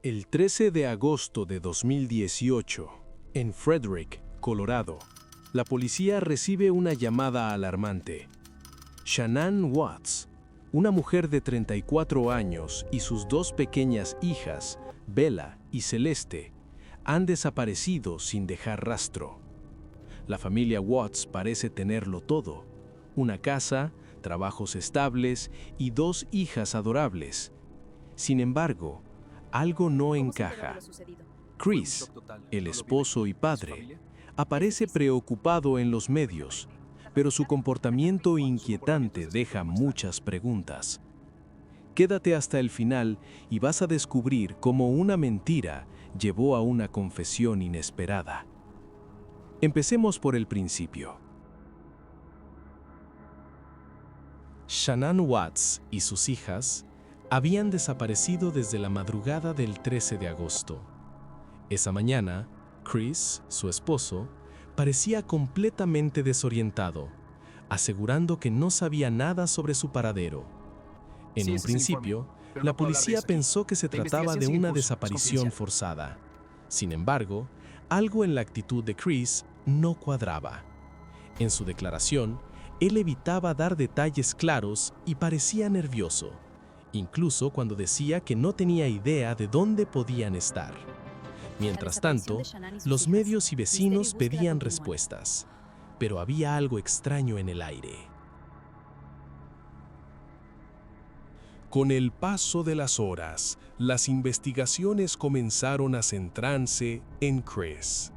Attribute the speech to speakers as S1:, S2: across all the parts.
S1: El 13 de agosto de 2018, en Frederick, Colorado, la policía recibe una llamada alarmante. Shanann Watts, una mujer de 34 años y sus dos pequeñas hijas, Bella y Celeste, han desaparecido sin dejar rastro. La familia Watts parece tenerlo todo: una casa, trabajos estables y dos hijas adorables. Sin embargo, algo no encaja. Chris, el esposo y padre, aparece preocupado en los medios, pero su comportamiento inquietante deja muchas preguntas. Quédate hasta el final y vas a descubrir cómo una mentira llevó a una confesión inesperada. Empecemos por el principio. Shanann Watts y sus hijas habían desaparecido desde la madrugada del 13 de agosto. Esa mañana, Chris, su esposo, parecía completamente desorientado, asegurando que no sabía nada sobre su paradero. En un principio, la policía pensó que se trataba de una desaparición forzada. Sin embargo, algo en la actitud de Chris no cuadraba. En su declaración, él evitaba dar detalles claros y parecía nervioso, incluso cuando decía que no tenía idea de dónde podían estar. Mientras tanto, los medios y vecinos pedían respuestas, pero había algo extraño en el aire. Con el paso de las horas, las investigaciones comenzaron a centrarse en Chris.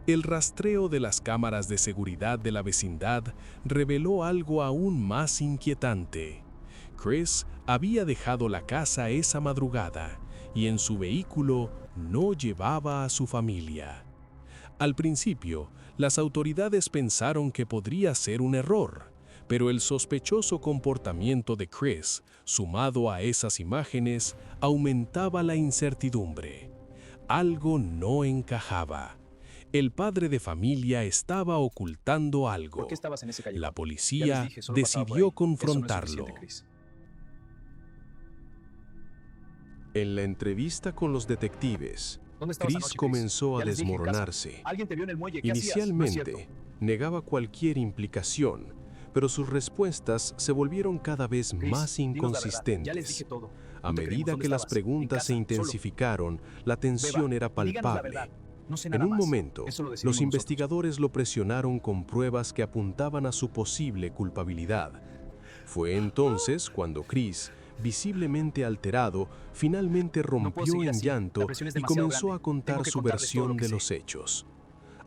S1: El rastreo de las cámaras de seguridad de la vecindad reveló algo aún más inquietante. Chris había dejado la casa esa madrugada y en su vehículo no llevaba a su familia. Al principio, las autoridades pensaron que podría ser un error, pero el sospechoso comportamiento de Chris, sumado a esas imágenes, aumentaba la incertidumbre. Algo no encajaba. El padre de familia estaba ocultando algo.
S2: ¿Por qué estabas en ese callejón?
S1: La
S2: Ya
S1: policía
S2: les dije, solo pasaba por
S1: decidió
S2: ahí.
S1: confrontarlo.
S2: Eso no es suficiente, Chris.
S1: En la entrevista con los detectives,
S2: ¿Dónde estabas
S1: Chris
S2: anoche,
S1: comenzó a
S2: Ya les dije, en casa.
S1: desmoronarse.
S2: Alguien te vio en el muelle, ¿qué hacías? No es
S1: Inicialmente,
S2: cierto.
S1: negaba cualquier implicación, pero sus respuestas se volvieron cada vez
S2: Chris,
S1: más
S2: dinos la verdad. Ya les
S1: inconsistentes.
S2: dije todo.
S1: A
S2: No te
S1: medida
S2: creemos. ¿Dónde
S1: que las
S2: estabas?
S1: preguntas
S2: En
S1: se
S2: casa,
S1: intensificaron, la tensión
S2: Beba,
S1: era
S2: y díganos la
S1: palpable.
S2: verdad. No sé
S1: En
S2: nada
S1: un
S2: más.
S1: momento,
S2: Eso lo decidimos
S1: los
S2: nosotros.
S1: investigadores lo presionaron con pruebas que apuntaban a su posible culpabilidad. Fue entonces cuando Chris, visiblemente alterado, finalmente
S2: puedo
S1: rompió
S2: seguir
S1: en
S2: así. La
S1: llanto
S2: presión es
S1: y
S2: demasiado
S1: comenzó
S2: grande.
S1: a contar
S2: Tengo que
S1: su
S2: contarles todo lo
S1: versión
S2: que
S1: de
S2: sé.
S1: los hechos.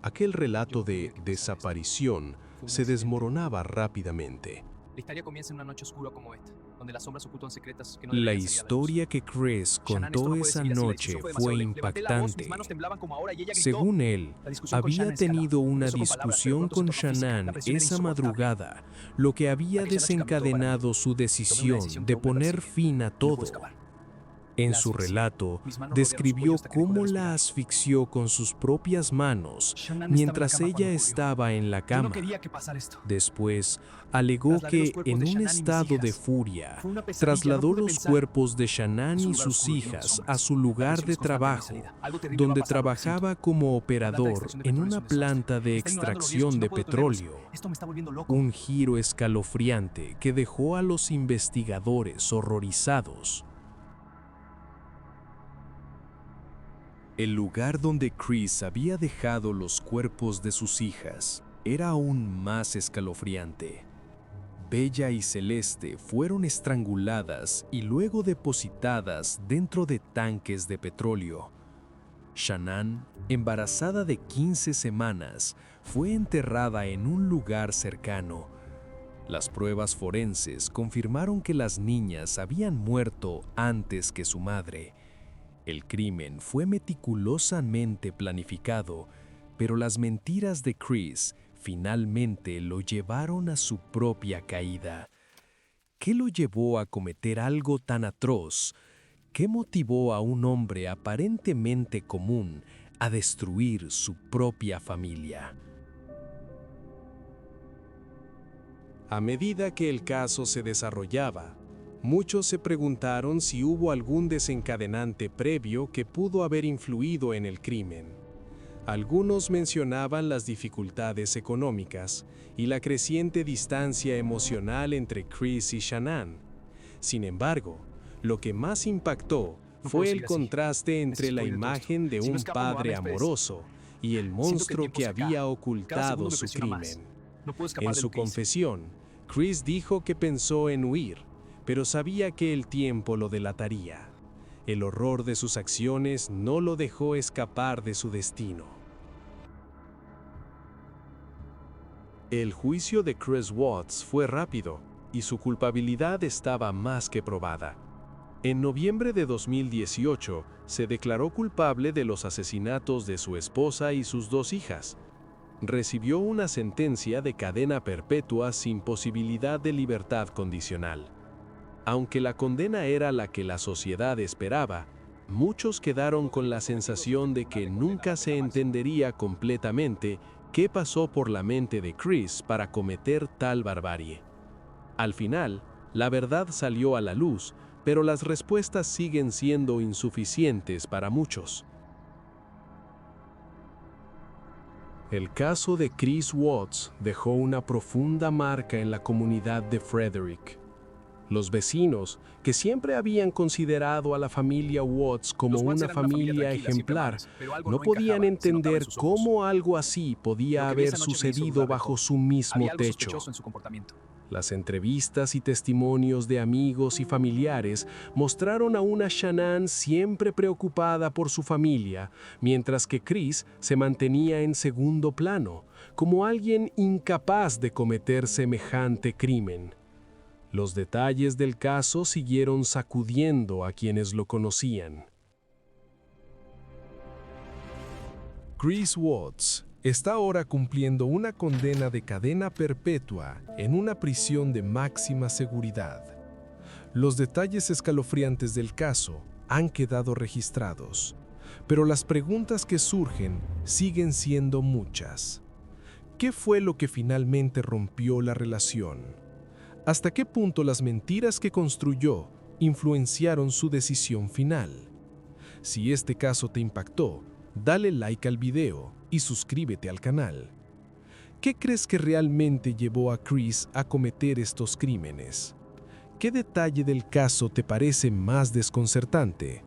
S1: Aquel relato
S2: Yo quería
S1: de
S2: que pasara esto.
S1: desaparición
S2: Fue un
S1: se
S2: accidente.
S1: desmoronaba rápidamente.
S2: La historia comienza en una noche oscura como esta, donde las sombras ocultan secretos que no
S1: La
S2: deberían salir a la luz.
S1: historia que Chris
S2: Shanann, esto
S1: contó
S2: no puede
S1: esa
S2: seguir así. La
S1: noche
S2: discusión fue
S1: fue
S2: demasiado. Levanté la voz, mis
S1: impactante.
S2: manos temblaban como ahora y ella gritó.
S1: Según él,
S2: La discusión con
S1: había
S2: Shanann escaló.
S1: tenido una
S2: Empezó con palabras, pero
S1: discusión
S2: pronto se
S1: con
S2: tornó física. La
S1: Shanann
S2: presión era
S1: esa
S2: insoportable.
S1: madrugada, lo que había
S2: Aquella noche cambió todo para mí.
S1: desencadenado su
S2: Tomé una
S1: decisión
S2: decisión que
S1: de
S2: aún me
S1: poner
S2: persigue.
S1: fin a
S2: No puedo
S1: todo.
S2: escapar.
S1: En
S2: La
S1: su
S2: asfixié.
S1: relato,
S2: Mis manos rodearon su
S1: describió
S2: cuello hasta que dejó de
S1: cómo la
S2: respirar.
S1: asfixió con sus propias manos
S2: Shanann
S1: mientras
S2: estaba en la cama
S1: ella
S2: cuando ocurrió.
S1: estaba en la
S2: Yo no
S1: cama.
S2: quería que pasara esto.
S1: Después, alegó
S2: Trasladé los
S1: que
S2: cuerpos
S1: en
S2: de
S1: un
S2: Shanann y mis
S1: estado de
S2: hijas.
S1: furia,
S2: Fue una pesadilla,
S1: trasladó
S2: no pude
S1: los
S2: pensar.
S1: cuerpos de Shanann
S2: Es un
S1: y
S2: lugar
S1: sus
S2: oscuro, lleno de
S1: hijas a
S2: sombras.
S1: su
S2: La
S1: lugar
S2: presión
S1: de
S2: es constante en mi
S1: trabajo,
S2: salida. Algo terrible va
S1: donde
S2: a pasar, lo
S1: trabajaba
S2: siento.
S1: como
S2: La planta de
S1: operador
S2: extracción de
S1: en
S2: petróleo
S1: una
S2: es un desastre.
S1: planta de
S2: Está ignorando los riesgos
S1: extracción
S2: y no
S1: de
S2: puedo detenerlos.
S1: petróleo.
S2: Esto me está volviendo loco.
S1: Un giro escalofriante que dejó a los investigadores horrorizados. El lugar donde Chris había dejado los cuerpos de sus hijas era aún más escalofriante. Bella y Celeste fueron estranguladas y luego depositadas dentro de tanques de petróleo. Shanann, embarazada de 15 semanas, fue enterrada en un lugar cercano. Las pruebas forenses confirmaron que las niñas habían muerto antes que su madre. El crimen fue meticulosamente planificado, pero las mentiras de Chris finalmente lo llevaron a su propia caída. ¿Qué lo llevó a cometer algo tan atroz? ¿Qué motivó a un hombre aparentemente común a destruir su propia familia? A medida que el caso se desarrollaba, Muchos se preguntaron si hubo algún desencadenante previo que pudo haber influido en el crimen. Algunos mencionaban las dificultades económicas y la creciente distancia emocional entre Chris y Shanann. Sin embargo, lo que más impactó fue el contraste entre la imagen de un padre amoroso y el monstruo que había ocultado su crimen. En su confesión, Chris dijo que pensó en huir, pero sabía que el tiempo lo delataría. El horror de sus acciones no lo dejó escapar de su destino. El juicio de Chris Watts fue rápido y su culpabilidad estaba más que probada. En noviembre de 2018, se declaró culpable de los asesinatos de su esposa y sus 2 hijas. Recibió una sentencia de cadena perpetua sin posibilidad de libertad condicional. Aunque la condena era la que la sociedad esperaba, muchos quedaron con la sensación de que nunca se entendería completamente qué pasó por la mente de Chris para cometer tal barbarie. Al final, la verdad salió a la luz, pero las respuestas siguen siendo insuficientes para muchos. El caso de Chris Watts dejó una profunda marca en la comunidad de Frederick. Los vecinos, que siempre habían considerado a la familia Watts como una familia ejemplar, no podían entender cómo algo así podía haber sucedido bajo su mismo techo. Las entrevistas y testimonios de amigos y familiares mostraron a una Shanann siempre preocupada por su familia, mientras que Chris se mantenía en segundo plano, como alguien incapaz de cometer semejante crimen. Los detalles del caso siguieron sacudiendo a quienes lo conocían. Chris Watts está ahora cumpliendo una condena de cadena perpetua en una prisión de máxima seguridad. Los detalles escalofriantes del caso han quedado registrados, pero las preguntas que surgen siguen siendo muchas. ¿Qué fue lo que finalmente rompió la relación? ¿Hasta qué punto las mentiras que construyó influenciaron su decisión final? Si este caso te impactó, dale like al video y suscríbete al canal. ¿Qué crees que realmente llevó a Chris a cometer estos crímenes? ¿Qué detalle del caso te parece más desconcertante?